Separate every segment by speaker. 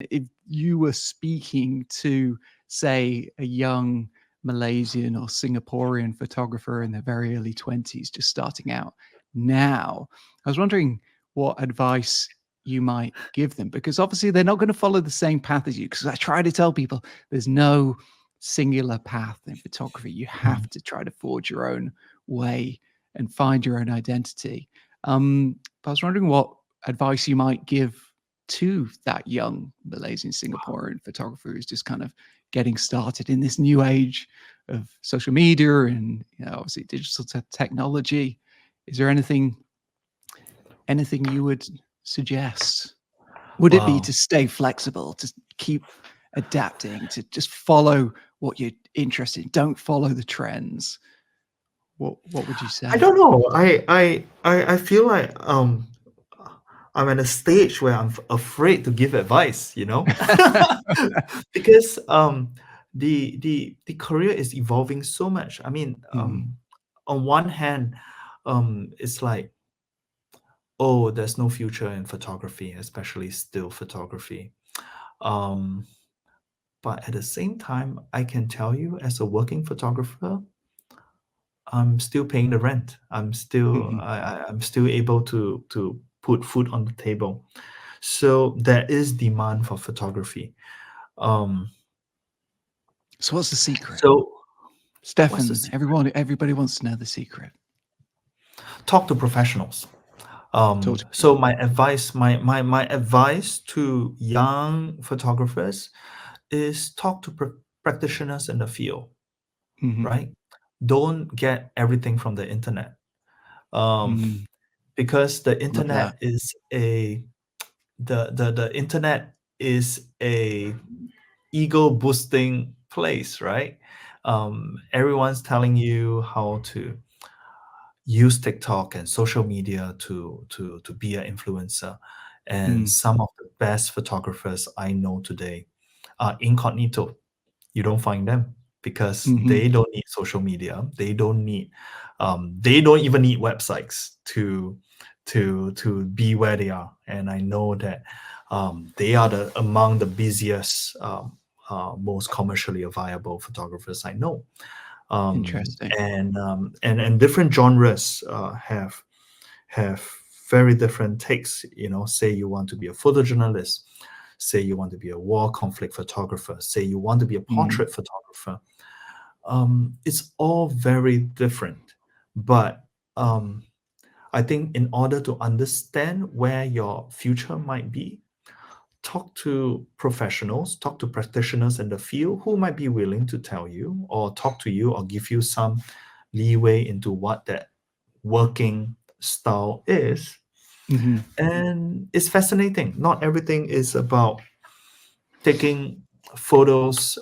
Speaker 1: if you were speaking to, say, a young Malaysian or Singaporean photographer in their very early 20s, just starting out now, I was wondering what advice you might give them, because obviously they're not going to follow the same path as you. Because I try to tell people there's no singular path in photography. You have to try to forge your own way and find your own identity. But I was wondering what advice you might give to that young Malaysian Singaporean photographer who's just kind of getting started in this new age of social media and, obviously digital technology. Is there anything you would suggest? Would it be
Speaker 2: Wow.
Speaker 1: to stay flexible, to keep adapting, to just follow what you're interested in? Don't follow the trends. What would you
Speaker 2: I
Speaker 1: say?
Speaker 2: don't know. I feel like I'm at a stage where I'm afraid to give advice, because the career is evolving so much. I mean,
Speaker 1: Mhm.
Speaker 2: on one hand, it's like, oh, there's no future in photography, especially still photography. Um, but at the same time, I can tell you, as a working photographer, I'm still paying the rent.
Speaker 1: Mhm.
Speaker 2: I'm still able to put food on the table. So there is demand for photography. Um,
Speaker 1: So what's the secret?
Speaker 2: so what's the
Speaker 1: Stefan,
Speaker 2: secret?
Speaker 1: everybody wants to know the secret.
Speaker 2: Talk to professionals.
Speaker 1: Talk to
Speaker 2: So
Speaker 1: people.
Speaker 2: my advice, my advice to young photographers is talk to practitioners in the field,
Speaker 1: Mhm.
Speaker 2: right? Don't get everything from the internet. Um,
Speaker 1: Mm,
Speaker 2: because the
Speaker 1: love that.
Speaker 2: internet is a the internet is a ego boosting place, right? Everyone's telling you how to use TikTok and social media to be an influencer. And
Speaker 1: Mm,
Speaker 2: some of the best photographers I know today are incognito. You don't find them because
Speaker 1: mhm.
Speaker 2: they don't need social media. They don't even need websites to be where they are. And I know that they are among the busiest, most commercially viable photographers I know.
Speaker 1: Interesting.
Speaker 2: And different genres have very different takes. Say you want to be a photojournalist, say you want to be a war conflict photographer, say you want to be a
Speaker 1: Mm,
Speaker 2: portrait photographer. It's all very different, but I think in order to understand where your future might be, talk to professionals, talk to practitioners in the field who might be willing to tell you or talk to you or give you some leeway into what that working style is.
Speaker 1: mhm.
Speaker 2: And it's fascinating. Not everything is about taking photos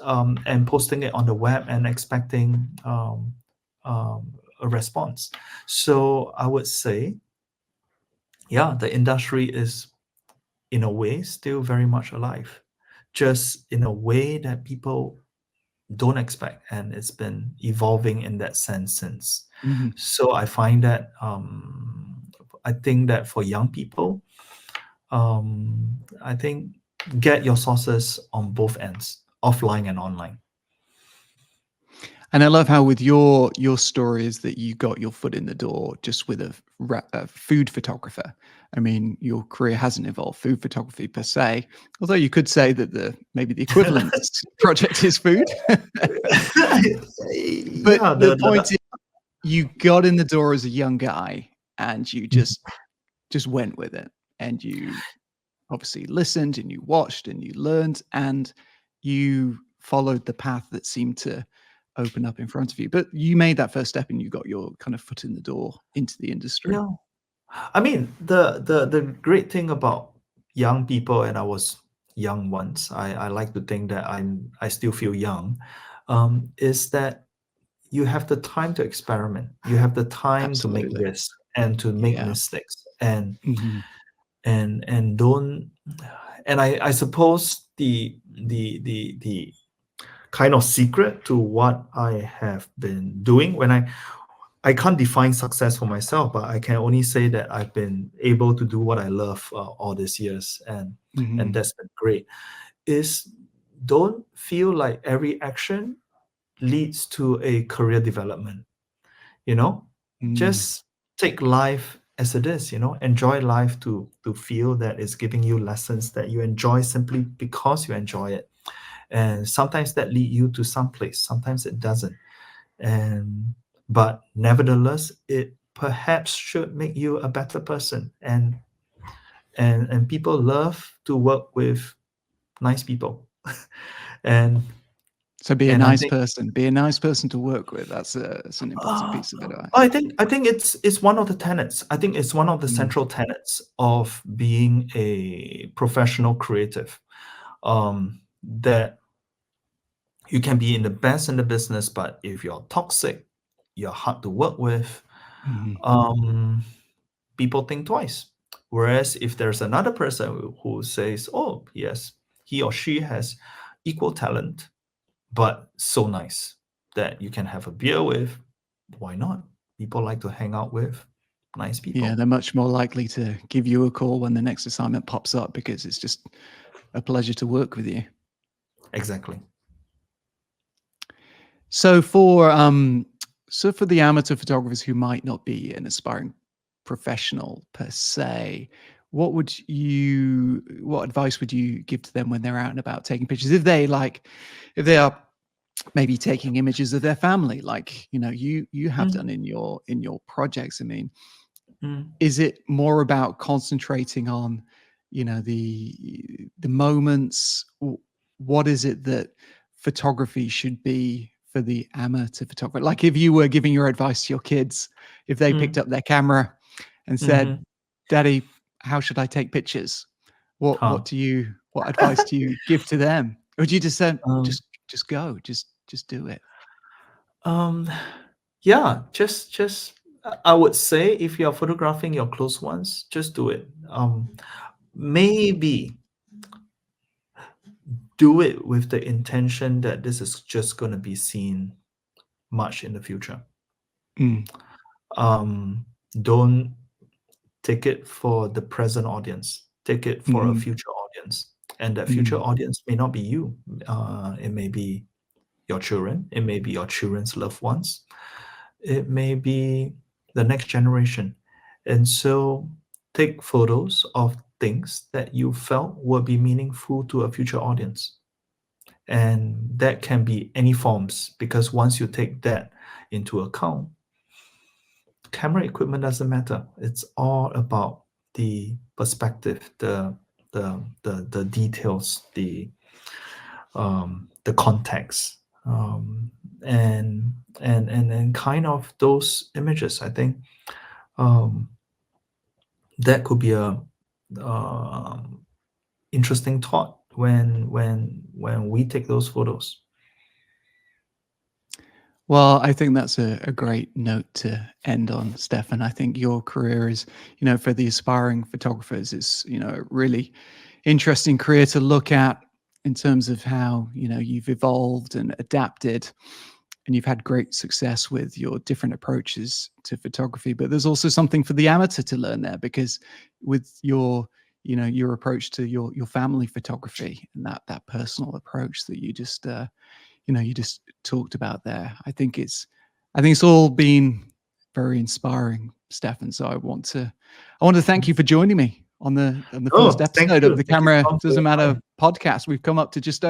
Speaker 2: and posting it on the web and expecting a response. So I would say, yeah, the industry is in a way still very much alive, just in a way that people don't expect, and it's been evolving in that sense since.
Speaker 1: Mhm.
Speaker 2: So I find that I think that for young people, I think get your sources on both ends, offline and online.
Speaker 1: And I love how with your story is that you got your foot in the door just with a food photographer. I mean, your career hasn't involved food photography per se, although you could say that maybe the equivalent project is food. But
Speaker 2: Yeah,
Speaker 1: the point is, you got in the door as a young guy and you just went with it, and you obviously listened and you watched and you learned and you followed the path that seemed to open up in front of you. But you made that first step and you got your kind of foot in the door into the industry.
Speaker 2: yeah. I mean, the great thing about young people, and I was young once. I like to think that I still feel young. Is that you have the time to experiment. You have the time to make
Speaker 1: Absolutely.
Speaker 2: risks and to make
Speaker 1: Yeah.
Speaker 2: mistakes, and
Speaker 1: Mhm.
Speaker 2: don't. And I suppose the kind of secret to what I have been doing when I can't define success for myself, but I can only say that I've been able to do what I love all these years, and
Speaker 1: Mhm.
Speaker 2: that's been great. is don't feel like every action leads to a career development. You know,
Speaker 1: Mm.
Speaker 2: just take life as it is. Enjoy life to feel that it's giving you lessons that you enjoy simply because you enjoy it. And sometimes that lead you to some place, sometimes it doesn't. And but nevertheless, it perhaps should make you a better person. And people love to work with nice people. and
Speaker 1: So be a
Speaker 2: and I
Speaker 1: nice
Speaker 2: think
Speaker 1: person. Be a nice person to work with. That's an important
Speaker 2: uh,
Speaker 1: piece of advice.
Speaker 2: I think it's one of the tenets. I think it's one of the
Speaker 1: Mm.
Speaker 2: central tenets of being a professional creative. That you can be in the best in the business, but if you're toxic, you're hard to work with,
Speaker 1: Mhm.
Speaker 2: um, people think twice. Whereas if there's another person who says, "Oh, yes, he or she has equal talent, but so nice that you can have a beer with," why not? People like to hang out with nice
Speaker 1: Yeah,
Speaker 2: people.
Speaker 1: they're much more likely to give you a call when the next assignment pops up because it's just a pleasure to work with you.
Speaker 2: Exactly.
Speaker 1: So for the amateur photographers who might not be an aspiring professional per se, what advice would you give to them when they're out and about taking pictures? If they are maybe taking images of their family, like you have
Speaker 2: Mm,
Speaker 1: done in your projects. I mean,
Speaker 2: mm,
Speaker 1: is it more about concentrating on the moments? What is it that photography should be for the amateur photographer? Like if you were giving your advice to your kids, if they picked
Speaker 2: mm,
Speaker 1: up their camera and said,
Speaker 2: mhm.
Speaker 1: "Daddy, how should I take pictures?"
Speaker 2: Huh.
Speaker 1: What advice do you give to them? Or do you just say,
Speaker 2: Um,
Speaker 1: just go, just do it?
Speaker 2: um, yeah, just I would say if you're photographing your close ones, just do it. Maybe do it with the intention that this is just going to be seen much in the future.
Speaker 1: Mm,
Speaker 2: Um, don't take it for the present audience. Take it for a
Speaker 1: mhm,
Speaker 2: future audience, and that future
Speaker 1: mm,
Speaker 2: audience may not be you. It may be your children. It may be your children's loved ones. It may be the next generation. And so take photos of things that you felt would be meaningful to a future audience. And that can be any forms, because once you take that into account, camera equipment doesn't matter. It's all about the perspective, the details, the context, and and kind of those images. I think um, that could be a um interesting thought when we take those photos.
Speaker 1: Well, I think that's a great note to end on, Stefan. I think your career is, for the aspiring photographers, is, a really interesting career to look at in terms of how, you've evolved and adapted, and you've had great success with your different approaches to photography. But there's also something for the amateur to learn there, because with your approach to your family photography and that personal approach that you just talked about there. I think it's all been very inspiring, Stefan. So I want to thank you for joining me on the
Speaker 2: Oh,
Speaker 1: first episode of the
Speaker 2: thank you,
Speaker 1: Camera
Speaker 2: Sean, for
Speaker 1: Doesn't
Speaker 2: your
Speaker 1: Matter
Speaker 2: time.
Speaker 1: podcast. We've come up to just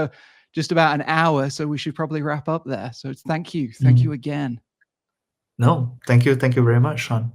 Speaker 1: about an hour, so we should probably wrap up there. So thank you
Speaker 2: Mm.
Speaker 1: again.
Speaker 2: No, thank you very much, Sean.